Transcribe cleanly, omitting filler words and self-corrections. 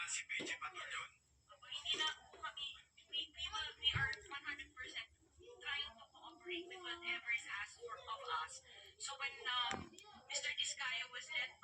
Hindi na kami, we are 100% trying to cooperate with whatever is asked of us. So when Mr. Discaya was let